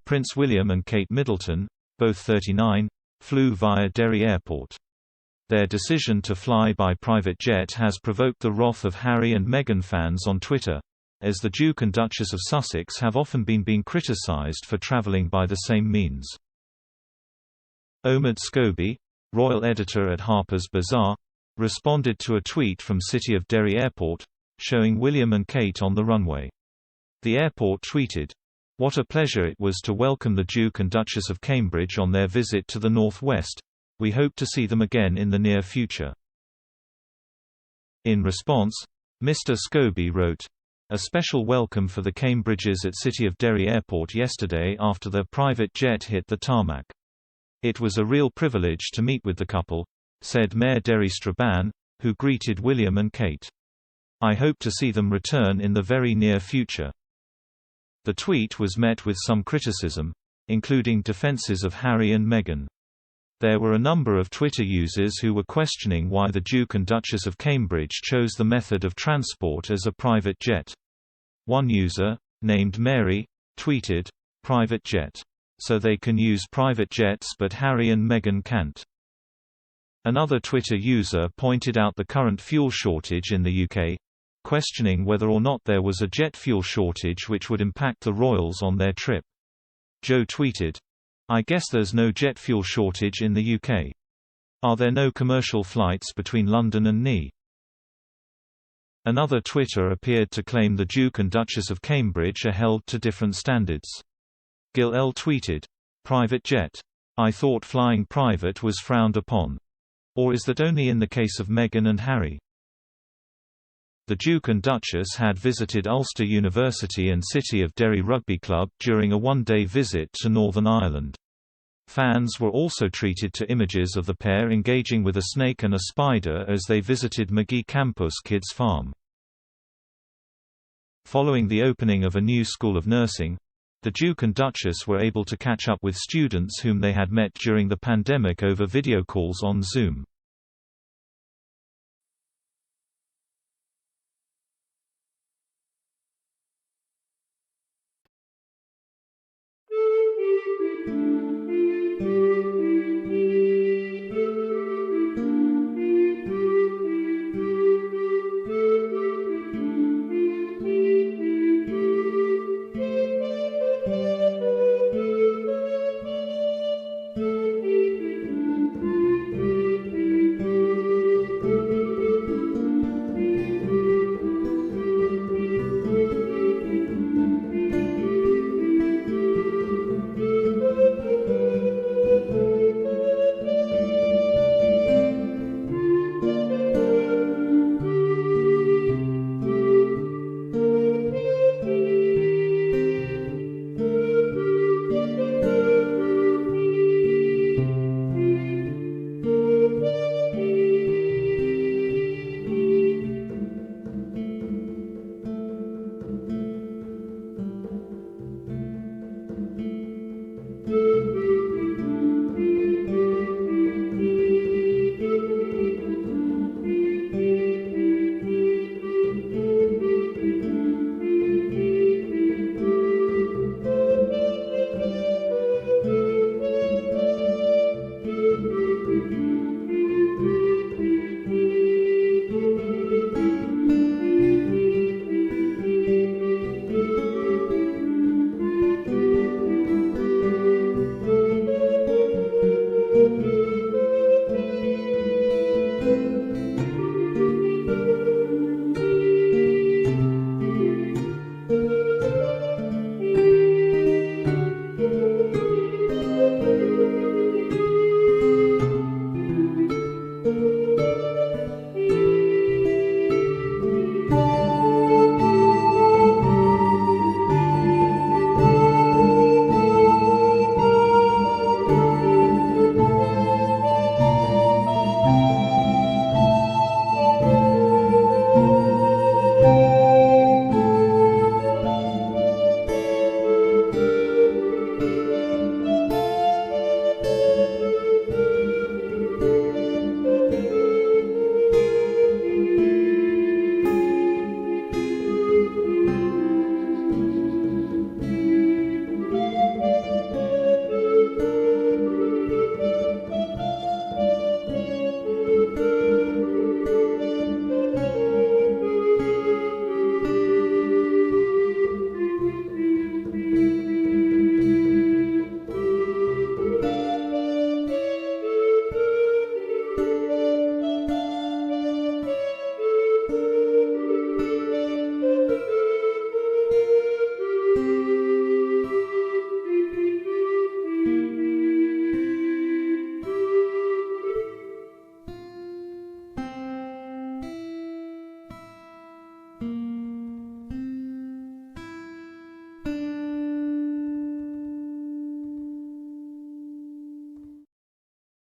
Prince William and Kate Middleton, both 39, flew via Derry Airport. Their decision to fly by private jet has provoked the wrath of Harry and Meghan fans on Twitter, as the Duke and Duchess of Sussex have often been criticised for travelling by the same means. Omid Scobie, royal editor at Harper's Bazaar, responded to a tweet from City of Derry Airport, showing William and Kate on the runway. The airport tweeted, "What a pleasure it was to welcome the Duke and Duchess of Cambridge on their visit to the Northwest. We hope to see them again in the near future." In response, Mr. Scobie wrote, "A special welcome for the Cambridges at City of Derry Airport yesterday after their private jet hit the tarmac. It was a real privilege to meet with the couple," said Mayor Derry Strabane, who greeted William and Kate. "I hope to see them return in the very near future." The tweet was met with some criticism, including defenses of Harry and Meghan. There were a number of Twitter users who were questioning why the Duke and Duchess of Cambridge chose the method of transport as a private jet. One user, named Mary, tweeted, "Private jet. So they can use private jets but Harry and Meghan can't." Another Twitter user pointed out the current fuel shortage in the UK, questioning whether or not there was a jet fuel shortage which would impact the royals on their trip. Joe tweeted, "I guess there's no jet fuel shortage in the UK. Are there no commercial flights between London and Ni?" Another Twitter appeared to claim the Duke and Duchess of Cambridge are held to different standards. Gil L tweeted, "Private jet. I thought flying private was frowned upon. Or is that only in the case of Meghan and Harry?" The Duke and Duchess had visited Ulster University and City of Derry Rugby Club during a one-day visit to Northern Ireland. Fans were also treated to images of the pair engaging with a snake and a spider as they visited m.o.c.k Campus Kids Farm. Following the opening of a new school of nursing, the Duke and Duchess were able to catch up with students whom they had met during the pandemic over video calls on Zoom.